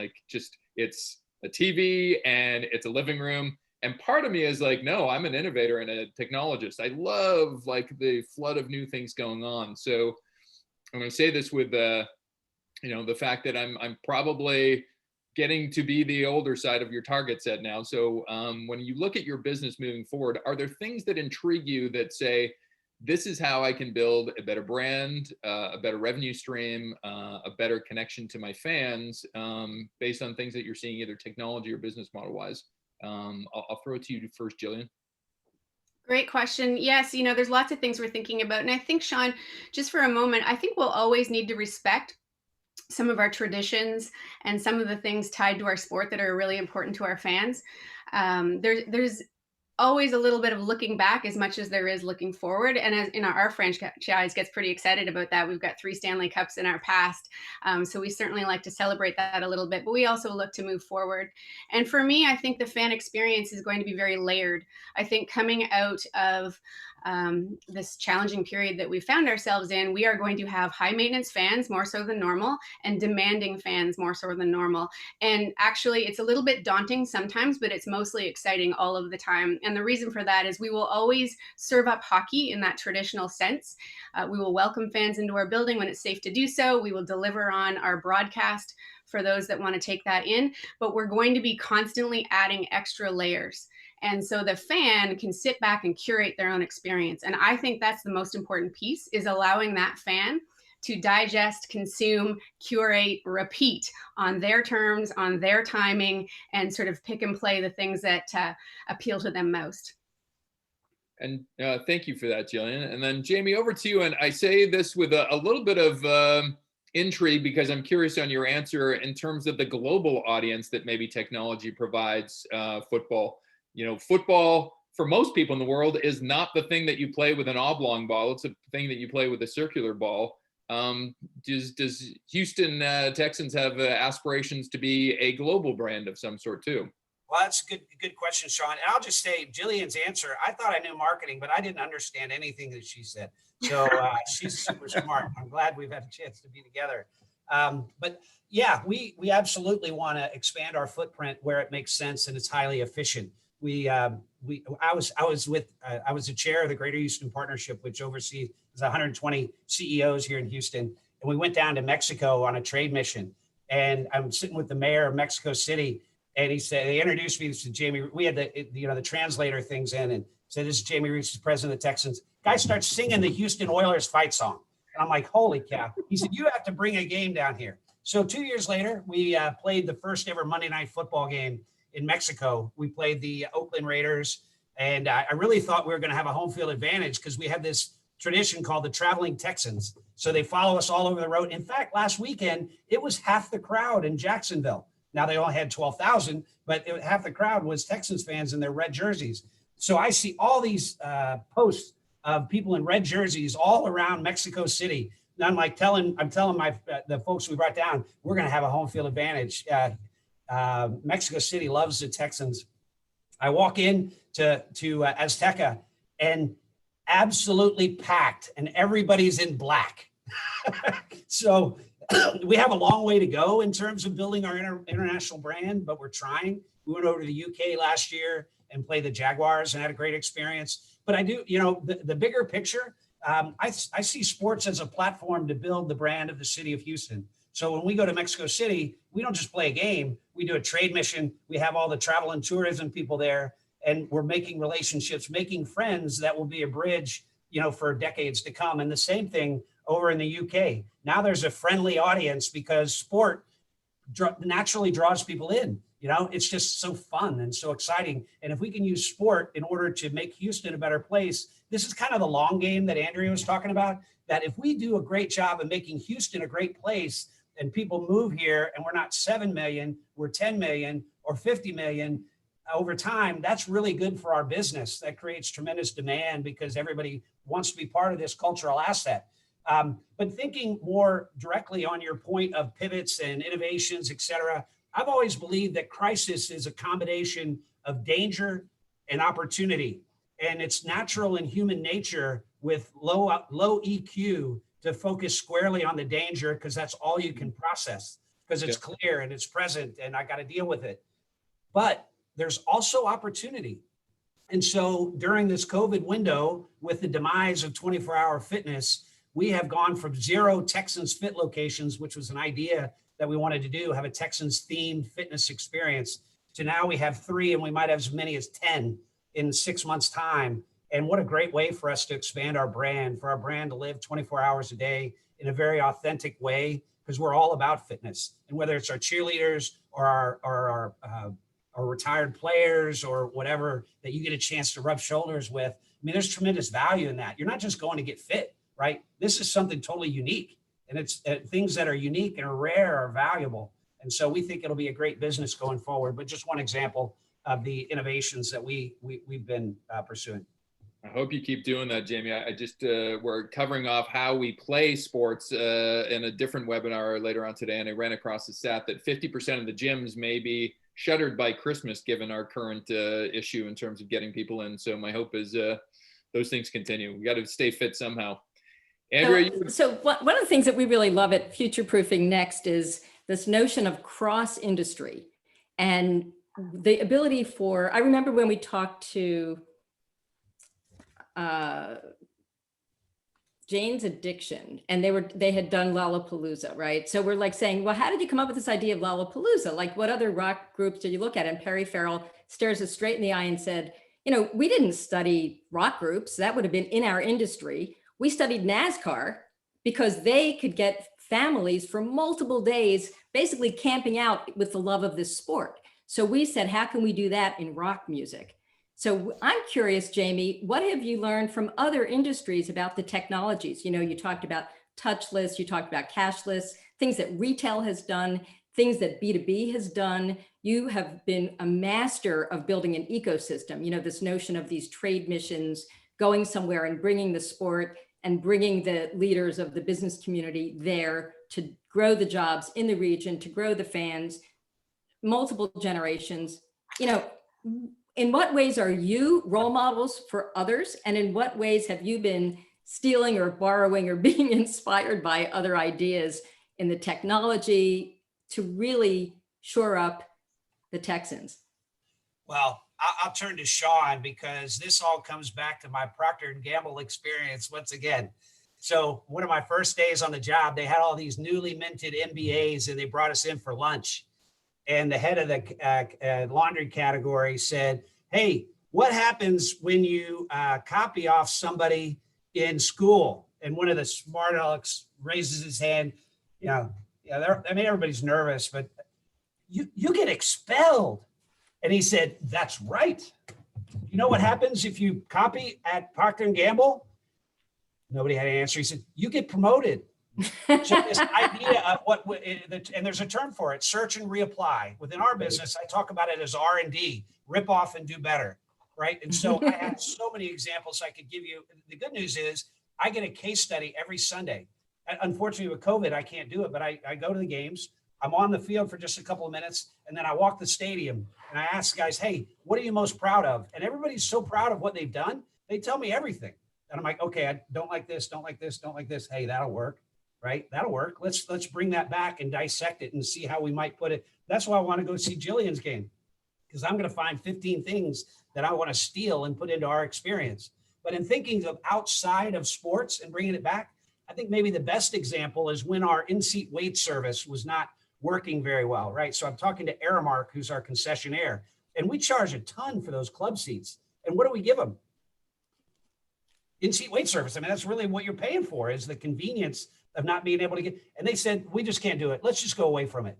A: it's a TV and it's a living room. And part of me is like, no, I'm an innovator and a technologist. I love the flood of new things going on. So I'm going to say this with the fact that I'm probably getting to be the older side of your target set now. So when you look at your business moving forward, are there things that intrigue you that say, this is how I can build a better brand, a better revenue stream, a better connection to my fans based on things that you're seeing either technology or business model wise? I'll throw it to you first, Jillian.
D: Great question. Yes, there's lots of things we're thinking about. And I think, Sean, just for a moment, I think we'll always need to respect some of our traditions and some of the things tied to our sport that are really important to our fans. There's always a little bit of looking back as much as there is looking forward. And as our franchise gets pretty excited about that. We've got 3 Stanley Cups in our past. So we certainly like to celebrate that a little bit, but we also look to move forward. And for me, I think the fan experience is going to be very layered. I think coming out of this challenging period that we found ourselves in, we are going to have high maintenance fans more so than normal and demanding fans more so than normal. And actually, it's a little bit daunting sometimes, but it's mostly exciting all of the time. And the reason for that is we will always serve up hockey in that traditional sense. We will welcome fans into our building when it's safe to do so. We will deliver on our broadcast for those that want to take that in, but we're going to be constantly adding extra layers. And so the fan can sit back and curate their own experience. And I think that's the most important piece, is allowing that fan to digest, consume, curate, repeat on their terms, on their timing, and sort of pick and play the things that appeal to them most.
A: And thank you for that, Jillian. And then Jamie, over to you. And I say this with a little bit of intrigued because I'm curious on your answer in terms of the global audience that maybe technology provides football. You know, football for most people in the world is not the thing that you play with an oblong ball. It's a thing that you play with a circular ball. Does Houston Texans have aspirations to be a global brand of some sort too?
C: Well, that's a good question, Sean. And I'll just say Jillian's answer. I thought I knew marketing, but I didn't understand anything that she said. So she's super smart. I'm glad we've had a chance to be together. But yeah, we absolutely want to expand our footprint where it makes sense and it's highly efficient. I was the chair of the Greater Houston Partnership, which oversees 120 CEOs here in Houston, and we went down to Mexico on a trade mission. And I'm sitting with the mayor of Mexico City. And they introduced me to Jamie. We had the translator things in and said, this is Jamie Reese, president of the Texans. Guy starts singing the Houston Oilers fight song. And I'm like, holy cow. He said, you have to bring a game down here. So 2 years later, we played the first ever Monday Night Football game in Mexico. We played the Oakland Raiders. And I really thought we were going to have a home field advantage because we have this tradition called the Traveling Texans. So they follow us all over the road. In fact, last weekend, it was half the crowd in Jacksonville. Now they only had 12,000, but half the crowd was Texans fans in their red jerseys. So I see all these posts of people in red jerseys all around Mexico City. And I'm like telling the folks we brought down, we're going to have a home field advantage. Mexico City loves the Texans. I walk in to Azteca and absolutely packed, and everybody's in black. So we have a long way to go in terms of building our international brand, but we're trying. We went over to the UK last year and played the Jaguars and had a great experience. But I do, the bigger picture, I see sports as a platform to build the brand of the city of Houston. So when we go to Mexico City, we don't just play a game, we do a trade mission. We have all the travel and tourism people there, and we're making relationships, making friends that will be a bridge, for decades to come. And the same thing over in the UK. Now there's a friendly audience because sport naturally draws people in. It's just so fun and so exciting. And if we can use sport in order to make Houston a better place, this is kind of the long game that Andrea was talking about, that if we do a great job of making Houston a great place and people move here and we're not 7 million, we're 10 million or 50 million over time, that's really good for our business. That creates tremendous demand because everybody wants to be part of this cultural asset. But thinking more directly on your point of pivots and innovations, et cetera, I've always believed that crisis is a combination of danger and opportunity. And it's natural in human nature with low EQ to focus squarely on the danger because that's all you can process because it's clear and it's present and I got to deal with it. But there's also opportunity. And so during this COVID window, with the demise of 24-hour fitness, we have gone from 0 Texans Fit locations, which was an idea that we wanted to do, have a Texans themed fitness experience, to now we have 3 and we might have as many as 10 in 6 months' time. And what a great way for us to expand our brand, for our brand to live 24 hours a day in a very authentic way, because we're all about fitness. And whether it's our cheerleaders or our retired players or whatever that you get a chance to rub shoulders with, I mean, there's tremendous value in that. You're not just going to get fit, right? This is something totally unique. And it's things that are unique and are rare are valuable. And so we think it'll be a great business going forward. But just one example of the innovations that we've been pursuing.
A: I hope you keep doing that, Jamie. I just, we're covering off how we play sports in a different webinar later on today. And I ran across the stat that 50% of the gyms may be shuttered by Christmas, given our current issue in terms of getting people in. So my hope is those things continue. We got to stay fit somehow. Andrea,
B: so one of the things that we really love at Futureproofing Next is this notion of cross-industry and the ability for, I remember when we talked to Jane's Addiction, and they had done Lollapalooza, right? So we're like saying, well, how did you come up with this idea of Lollapalooza? Like, what other rock groups did you look at? And Perry Farrell stares us straight in the eye and said, we didn't study rock groups. That would have been in our industry. We studied NASCAR because they could get families for multiple days, basically camping out with the love of this sport. So we said, how can we do that in rock music? So I'm curious, Jamie, what have you learned from other industries about the technologies? You talked about touchless, you talked about cashless, things that retail has done, things that B2B has done. You have been a master of building an ecosystem. You know, this notion of these trade missions, going somewhere and bringing the sport and bringing the leaders of the business community there to grow the jobs in the region, to grow the fans, multiple generations. You know, in what ways are you role models for others? And in what ways have you been stealing or borrowing or being inspired by other ideas in the technology to really shore up the Texans?
C: Well, I'll turn to Sean because this all comes back to my Procter & Gamble experience once again. So one of my first days on the job, they had all these newly minted MBAs and they brought us in for lunch. And the head of the laundry category said, hey, what happens when you copy off somebody in school? And one of the smart alecks raises his hand. I mean, everybody's nervous, but you get expelled. And he said, that's right. You know what happens if you copy at Procter & Gamble? Nobody had an answer. He said, you get promoted. So this idea of and there's a term for it, search and reapply. Within our business, I talk about it as R&D, rip off and do better, right? And so I have so many examples I could give you. The good news is I get a case study every Sunday. Unfortunately, with COVID, I can't do it, but I go to the games. I'm on the field for just a couple of minutes, and then I walk the stadium, and I ask guys, hey, what are you most proud of? And everybody's so proud of what they've done. They tell me everything. And I'm like, okay, I don't like this, don't like this, don't like this. Hey, that'll work, right? That'll work. Let's bring that back and dissect it and see how we might put it. That's why I want to go see Jillian's game, because I'm going to find 15 things that I want to steal and put into our experience. But in thinking of outside of sports and bringing it back, I think maybe the best example is when our in-seat wait service was not working very well, right? So I'm talking to Aramark, who's our concessionaire, and we charge a ton for those club seats. And what do we give them? In-seat wait service. I mean, that's really what you're paying for, is the convenience of not being able to get. And they said, we just can't do it. Let's just go away from it.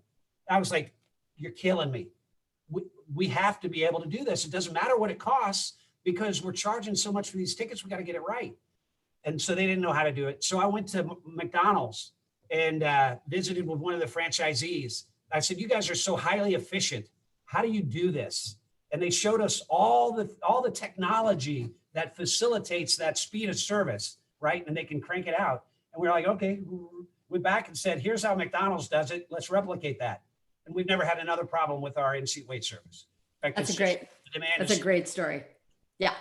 C: I was like, you're killing me. We have to be able to do this. It doesn't matter what it costs because we're charging so much for these tickets. We got to get it right. And so they didn't know how to do it. So I went to McDonald's and visited with one of the franchisees. I said, you guys are so highly efficient. How do you do this? And they showed us all the technology that facilitates that speed of service, right? And they can crank it out. And we're like, okay, went back and said, here's how McDonald's does it. Let's replicate that. And we've never had another problem with our in-seat wait service. In fact,
B: that's a great story. Yeah.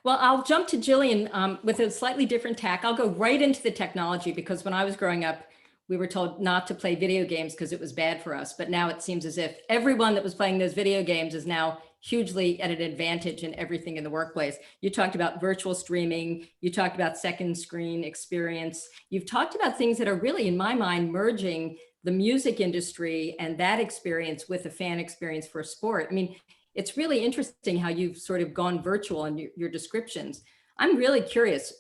B: Well, I'll jump to Jillian with a slightly different tack. I'll go right into the technology because when I was growing up, we were told not to play video games because it was bad for us. But now it seems as if everyone that was playing those video games is now hugely at an advantage in everything in the workplace. You talked about virtual streaming. You talked about second screen experience. You've talked about things that are really, in my mind, merging the music industry and that experience with the fan experience for sport. I mean, it's really interesting how you've sort of gone virtual in your descriptions. I'm really curious,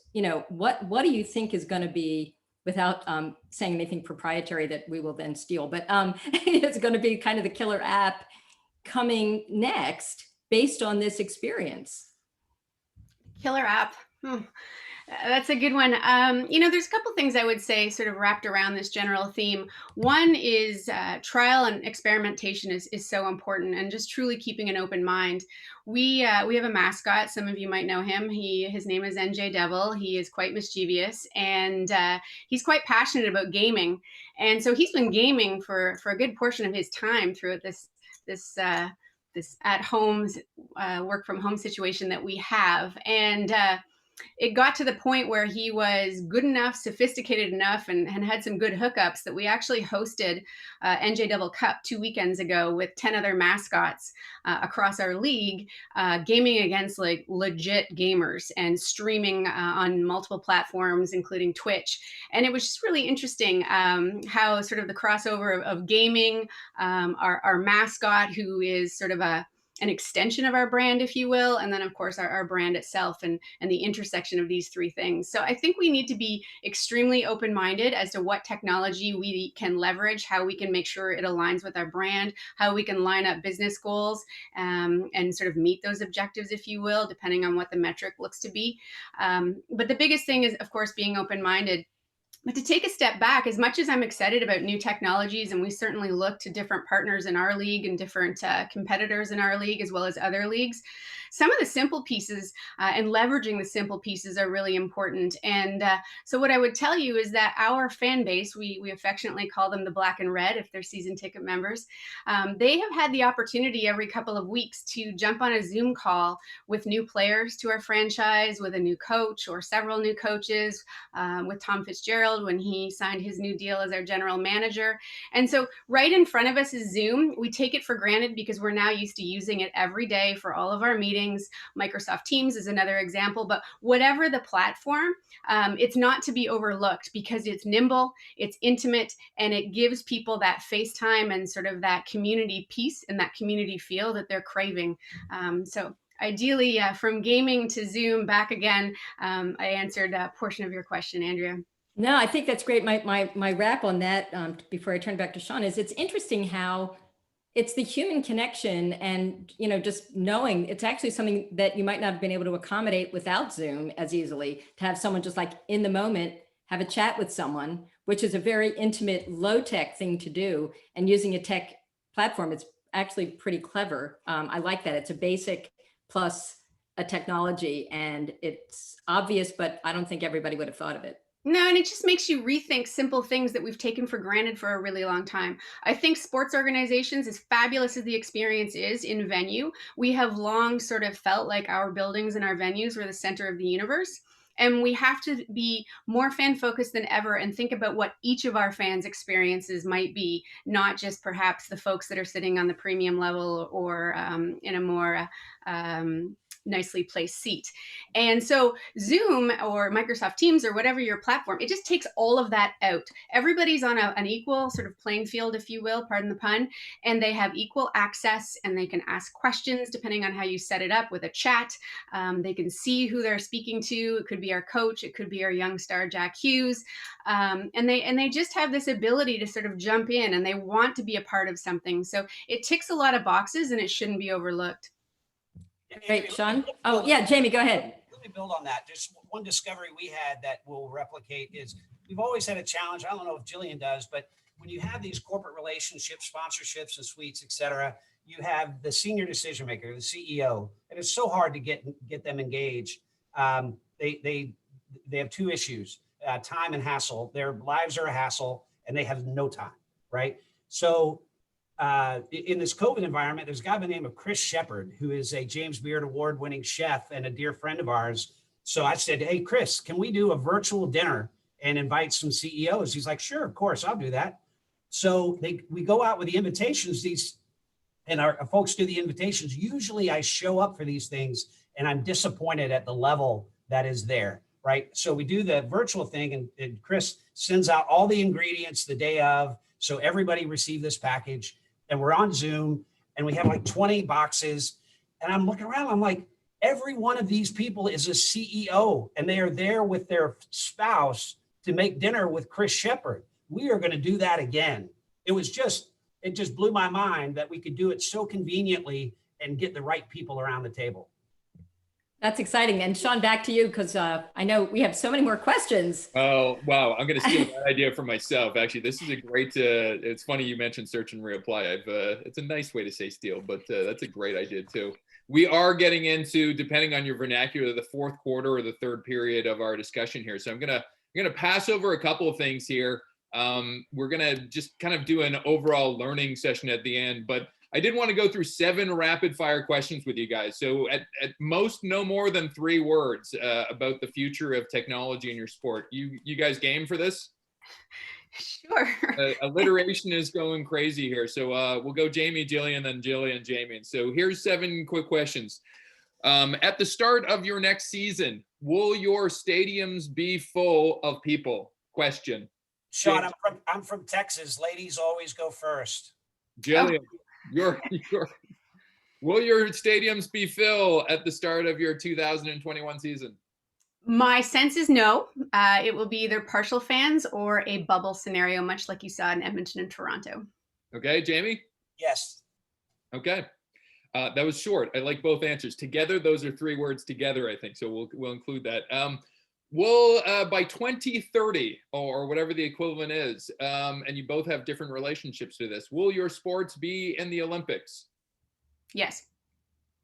B: what do you think is going to be, without saying anything proprietary that we will then steal, but it's going to be kind of the killer app coming next based on this experience?
D: Killer app. That's a good one. There's a couple things I would say sort of wrapped around this general theme. One is trial and experimentation is so important, and just truly keeping an open mind. We have a mascot. Some of you might know him. His name is NJ Devil. He is quite mischievous, and he's quite passionate about gaming. And so he's been gaming for a good portion of his time throughout this at home work from home situation that we have. And it got to the point where he was good enough, sophisticated enough, and had some good hookups that we actually hosted NJ Devil Cup 2 weekends ago with 10 other mascots across our league, gaming against like legit gamers and streaming on multiple platforms, including Twitch. And it was just really interesting how sort of the crossover of gaming, our mascot, who is sort of an extension of our brand, if you will, and then of course our brand itself and the intersection of these three things. So I think we need to be extremely open-minded as to what technology we can leverage, how we can make sure it aligns with our brand, how we can line up business goals and sort of meet those objectives, if you will, depending on what the metric looks to be. But the biggest thing is, of course, being open-minded. But to take a step back, as much as I'm excited about new technologies, and we certainly look to different partners in our league and different competitors in our league, as well as other leagues, some of the simple pieces and leveraging the simple pieces are really important. And so what I would tell you is that our fan base, we affectionately call them the black and red if they're season ticket members, they have had the opportunity every couple of weeks to jump on a Zoom call with new players to our franchise, with a new coach or several new coaches, with Tom Fitzgerald when he signed his new deal as our general manager. And so right in front of us is Zoom. We take it for granted because we're now used to using it every day for all of our meetings. Microsoft Teams is another example, but whatever the platform, it's not to be overlooked because it's nimble, it's intimate, and it gives people that FaceTime and sort of that community piece and that community feel that they're craving. So ideally, from gaming to Zoom back again, I answered a portion of your question, Andrea.
B: No, I think that's great. My wrap on that before I turn back to Sean is it's interesting how it's the human connection and, just knowing it's actually something that you might not have been able to accommodate without Zoom as easily, to have someone just like in the moment, have a chat with someone, which is a very intimate, low tech thing to do. And using a tech platform, it's actually pretty clever. I like that. It's a basic plus a technology, and it's obvious, but I don't think everybody would have thought of it.
D: No, and it just makes you rethink simple things that we've taken for granted for a really long time. I think sports organizations, as fabulous as the experience is in venue, we have long sort of felt like our buildings and our venues were the center of the universe. And we have to be more fan focused than ever and think about what each of our fans' experiences might be, not just perhaps the folks that are sitting on the premium level or in a more nicely placed seat. And so Zoom or Microsoft Teams or whatever your platform, it just takes all of that out. Everybody's on an equal sort of playing field, if you will, pardon the pun, and they have equal access and they can ask questions depending on how you set it up with a chat. They can see who they're speaking to. It could be our coach. It could be our young star, Jack Hughes. And they just have this ability to sort of jump in and they want to be a part of something. So it ticks a lot of boxes and it shouldn't be overlooked.
B: Great, Sean. Oh, yeah, Jamie, go ahead.
C: Let me build on that. Just one discovery we had that we'll replicate is we've always had a challenge. I don't know if Jillian does, but when you have these corporate relationships, sponsorships and suites, et cetera, you have the senior decision maker, the CEO, and it's so hard to get them engaged. They have two issues, time and hassle. Their lives are a hassle and they have no time, right? So in this COVID environment, there's a guy by the name of Chris Shepard, who is a James Beard Award-winning chef and a dear friend of ours. So I said, hey, Chris, can we do a virtual dinner and invite some CEOs? He's like, sure, of course, I'll do that. So we go out with the invitations, and our folks do the invitations. Usually I show up for these things and I'm disappointed at the level that is there, right? So we do the virtual thing and Chris sends out all the ingredients the day of, so everybody received this package. And we're on Zoom and we have like 20 boxes. And I'm looking around, I'm like, every one of these people is a CEO and they are there with their spouse to make dinner with Chris Shepard. We are going to do that again. It just blew my mind that we could do it so conveniently and get the right people around the table.
B: That's exciting. And Sean, back to you, because I know we have so many more questions.
A: Oh, wow. I'm going to steal that idea for myself. Actually, this is a great, it's funny you mentioned search and reapply. It's a nice way to say steal, but that's a great idea too. We are getting into, depending on your vernacular, the fourth quarter or the third period of our discussion here. So I'm going to pass over a couple of things here. We're going to just kind of do an overall learning session at the end, but I did want to go through 7 rapid fire questions with you guys. So at most, no more than 3 words about the future of technology in your sport. You guys game for this?
D: Sure.
A: Alliteration is going crazy here. So we'll go Jamie, Jillian, then Jillian, Jamie. So here's 7 quick questions. At the start of your next season, will your stadiums be full of people? Question.
C: Sean, I'm from Texas. Ladies always go first.
A: Jillian. Will your stadiums be filled at the start of your 2021 season?
D: My sense is no. It will be either partial fans or a bubble scenario, much like you saw in Edmonton and Toronto.
A: Okay, Jamie?
C: Yes.
A: Okay. That was short. I like both answers. Together, those are 3 words together, I think. So we'll include that. Will by 2030 or whatever the equivalent is, and you both have different relationships to this, will your sports be in the Olympics?
D: Yes.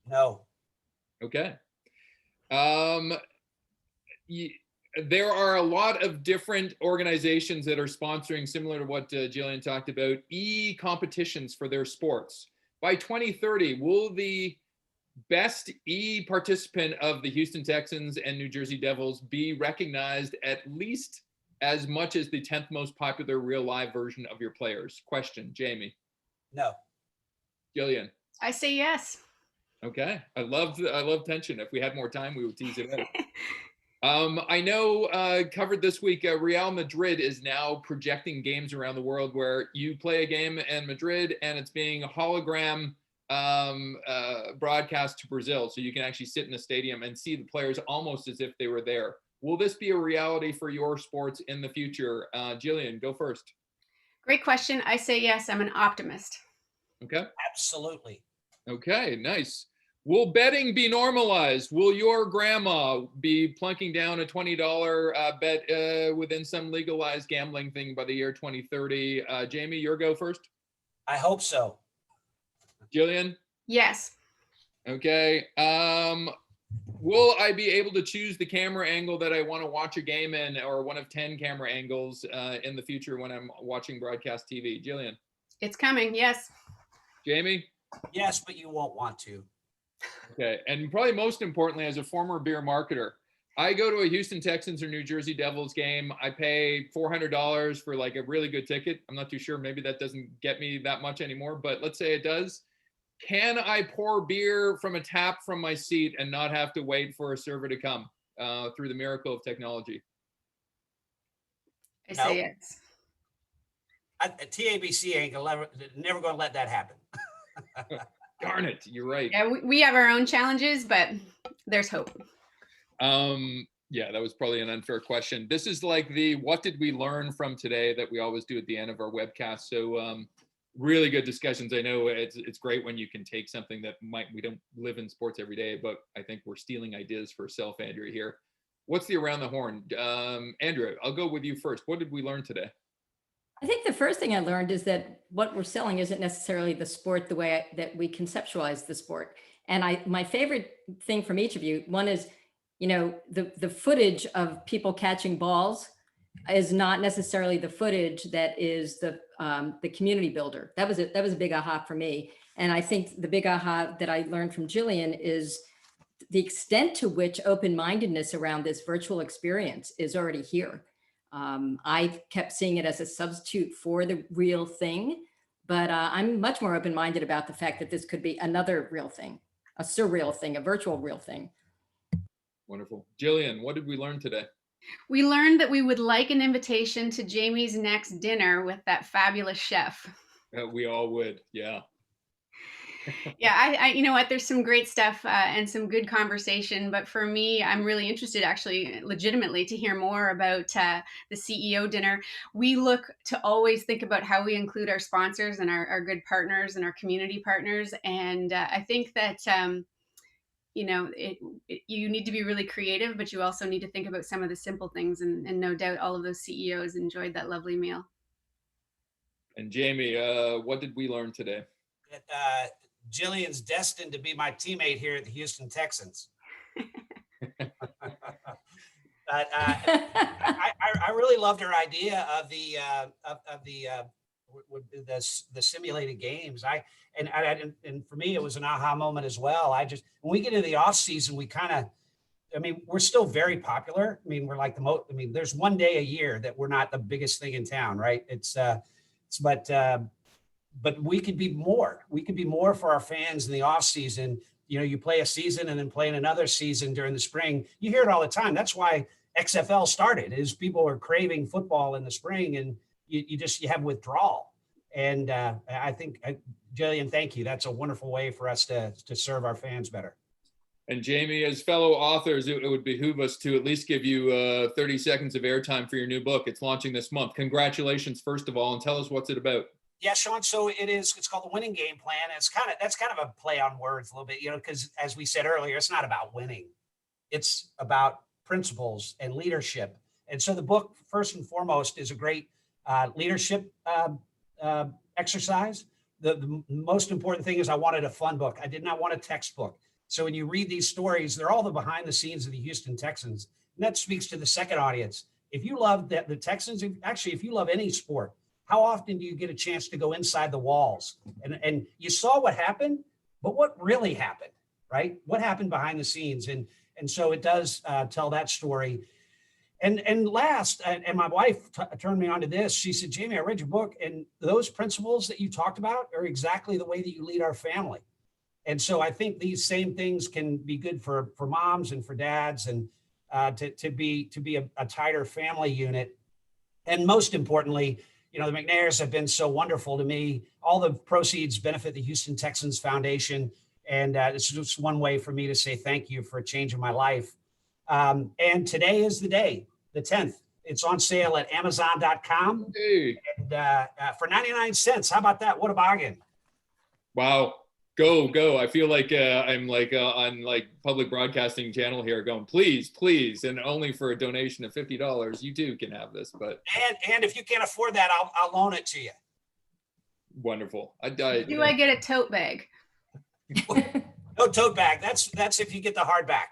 C: No.
A: Okay. There are a lot of different organizations that are sponsoring, similar to what Jillian talked about, e-competitions for their sports. By 2030, will the best e-participant of the Houston Texans and New Jersey Devils be recognized at least as much as the 10th most popular real live version of your players? Question, Jamie.
C: No.
A: Jillian.
D: I say yes.
A: Okay. I love tension. If we had more time, we would tease it out. I know covered this week, Real Madrid is now projecting games around the world where you play a game in Madrid and it's being a hologram broadcast to Brazil. So you can actually sit in a stadium and see the players almost as if they were there. Will this be a reality for your sports in the future? Jillian, go first.
D: Great question. I say yes. I'm an optimist.
A: Okay.
C: Absolutely.
A: Okay, nice. Will betting be normalized? Will your grandma be plunking down a $20 bet within some legalized gambling thing by the year 2030? Jamie, your go first.
C: I hope so.
A: Jillian?
D: Yes.
A: Okay. Will I be able to choose the camera angle that I want to watch a game in, or one of 10 camera angles in the future when I'm watching broadcast TV? Jillian?
D: It's coming. Yes.
A: Jamie?
C: Yes, but you won't want to.
A: Okay, and probably most importantly, as a former beer marketer, I go to a Houston Texans or New Jersey Devils game. I pay $400 for like a really good ticket. I'm not too sure. Maybe that doesn't get me that much anymore, but let's say it does. Can I pour beer from a tap from my seat and not have to wait for a server to come through the miracle of technology?
D: I say yes.
C: TABC ain't never going to let that happen.
A: Darn it, you're right.
D: Yeah, we have our own challenges, but there's hope.
A: Yeah, that was probably an unfair question. This is like the what did we learn from today that we always do at the end of our webcast. So really good discussions. I know it's great when you can take something that we don't live in sports every day, but I think we're stealing ideas for self, Andrea, here. What's the around the horn? Andrea, I'll go with you first. What did we learn today?
B: I think the first thing I learned is that what we're selling isn't necessarily the sport the way that we conceptualize the sport. And my favorite thing from each of you, one is, the footage of people catching balls is not necessarily the footage that is the community builder. That was a big aha for me. And I think the big aha that I learned from Jillian is the extent to which open-mindedness around this virtual experience is already here. I kept seeing it as a substitute for the real thing, but I'm much more open-minded about the fact that this could be another real thing, a surreal thing, a virtual real thing.
A: Wonderful. Jillian, what did we learn today?
D: We learned that we would like an invitation to Jamie's next dinner with that fabulous chef.
A: We all would, yeah.
D: Yeah, I you know what, there's some great stuff and some good conversation, but for me, I'm really interested actually legitimately to hear more about the CEO dinner. We look to always think about how we include our sponsors and our good partners and our community partners. And I think that, you need to be really creative, but you also need to think about some of the simple things. And no doubt all of those CEOs enjoyed that lovely meal. And
A: Jamie, what did we learn today?
C: Jillian's destined to be my teammate here at the Houston Texans. But I really loved her idea of the simulated games. And for me, it was an aha moment as well. When we get into the off season, we're still very popular. We're like there's one day a year that we're not the biggest thing in town, right? But we could be more. We could be more for our fans in the off season. You play a season and then play in another season during the spring. You hear it all the time. That's why XFL started, is people are craving football in the spring, and you have withdrawal. And I think, Jillian, thank you. That's a wonderful way for us to serve our fans better.
A: And Jamie, as fellow authors, it would behoove us to at least give you 30 seconds of airtime for your new book. It's launching this month. Congratulations, first of all, and tell us what's it about.
C: Yeah, Sean. So it's called The Winning Game Plan. That's kind of a play on words a little bit, because as we said earlier, it's not about winning. It's about principles and leadership. And so the book, first and foremost, is a great leadership exercise. The most important thing is I wanted a fun book. I did not want a textbook. So when you read these stories, they're all the behind the scenes of the Houston Texans. And that speaks to the second audience. If you love the Texans, actually, if you love any sport, how often do you get a chance to go inside the walls? And you saw what happened, but what really happened, right? What happened behind the scenes? And so it does tell that story. And last, and my wife turned me on to this. She said, Jamie, I read your book, and those principles that you talked about are exactly the way that you lead our family. And so I think these same things can be good for moms and for dads, and to be a tighter family unit. And most importantly, you know, the McNairs have been so wonderful to me. All the proceeds benefit the Houston Texans Foundation. And it's just one way for me to say thank you for changing my life. And today is the day, the 10th. It's on sale at Amazon.com.
A: Hey.
C: And for 99 cents. How about that? What a bargain.
A: Wow. Go. I feel like I'm like on like public broadcasting channel here going, please, and only for a donation of $50, you too can have this. But
C: and if you can't afford that, I'll loan it to you.
A: Wonderful.
D: Do I get a tote bag?
C: No tote bag. That's if you get the hardback.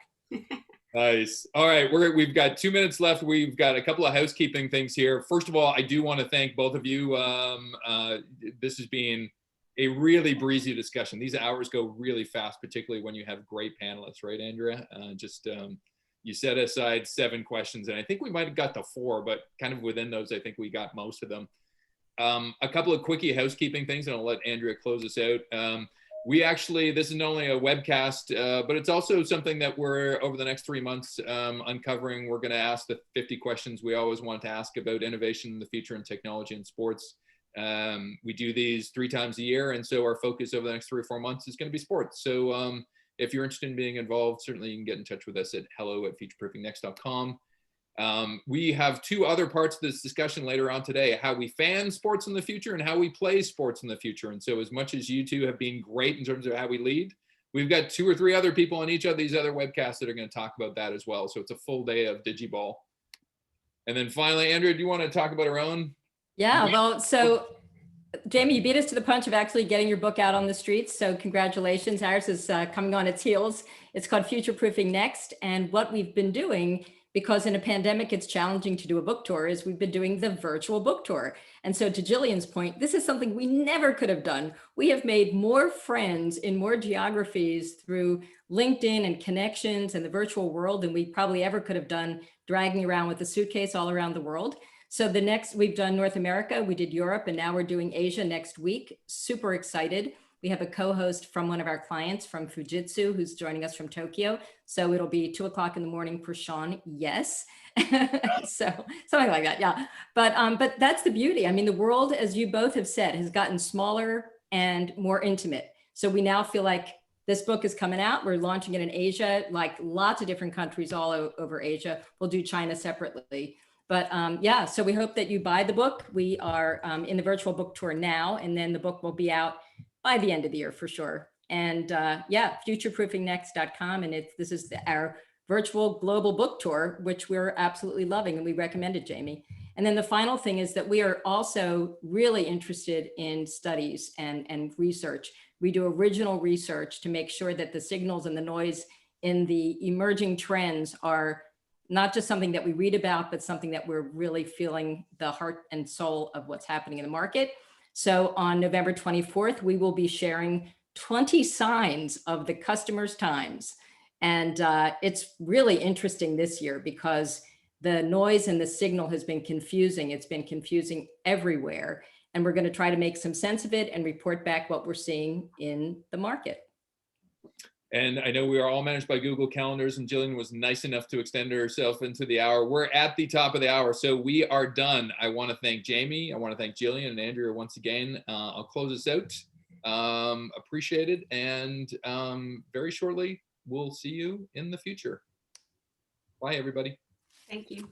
A: Nice. All right, we've got 2 minutes left. We've got a couple of housekeeping things here. First of all, I do want to thank both of you. This has been a really breezy discussion. These hours go really fast, particularly when you have great panelists, right, Andrea? You set aside 7 questions, and I think we might have got to 4, but kind of within those, I think we got most of them. A couple of quickie housekeeping things, and I'll let Andrea close us out. This is not only a webcast, but it's also something that we're, over the next 3 months, uncovering. We're going to ask the 50 questions we always want to ask about innovation in the future and technology in sports. We do these 3 times a year, and so our focus over the next 3 or 4 months is going to be sports. So if you're interested in being involved, certainly you can get in touch with us at hello@futureproofingnext.com. We have 2 other parts of this discussion later on today: how we fan sports in the future and how we play sports in the future. And so as much as you 2 have been great in terms of how we lead, we've got 2 or 3 other people on each of these other webcasts that are going to talk about that as well. So it's a full day of Digiball. And then finally, Andrea, do you want to talk about our own?
B: Yeah, well, so Jamie, you beat us to the punch of actually getting your book out on the streets. So congratulations. Ours is coming on its heels. It's called Futureproofing Next. And what we've been doing, because in a pandemic, it's challenging to do a book tour, is we've been doing the virtual book tour. And so to Jillian's point, this is something we never could have done. We have made more friends in more geographies through LinkedIn and connections and the virtual world than we probably ever could have done dragging around with a suitcase all around the world. So we've done North America, we did Europe, and now we're doing Asia next week. Super excited. We have a co-host from one of our clients from Fujitsu who's joining us from Tokyo. So it'll be 2 o'clock in the morning for Sean. Yes. So something like that. Yeah. But that's the beauty. I mean, the world, as you both have said, has gotten smaller and more intimate. So we now feel like this book is coming out. We're launching it in Asia, like lots of different countries all over Asia. We'll do China separately. But yeah, so we hope that you buy the book. We are in the virtual book tour now, and then the book will be out by the end of the year for sure. And yeah, futureproofingnext.com. And this is our virtual global book tour, which we're absolutely loving, and we recommend it, Jamie. And then the final thing is that we are also really interested in studies and research. We do original research to make sure that the signals and the noise in the emerging trends are not just something that we read about, but something that we're really feeling the heart and soul of what's happening in the market. So on November 24th, we will be sharing 20 signs of the customer's times. And it's really interesting this year because the noise and the signal has been confusing. It's been confusing everywhere. And we're going to try to make some sense of it and report back what we're seeing in the market.
A: And I know we are all managed by Google Calendars, and Jillian was nice enough to extend herself into the hour. We're at the top of the hour, so we are done. I want to thank Jamie. I want to thank Jillian and Andrea once again. I'll close us out. Appreciate it. And very shortly, we'll see you in the future. Bye, everybody.
D: Thank you.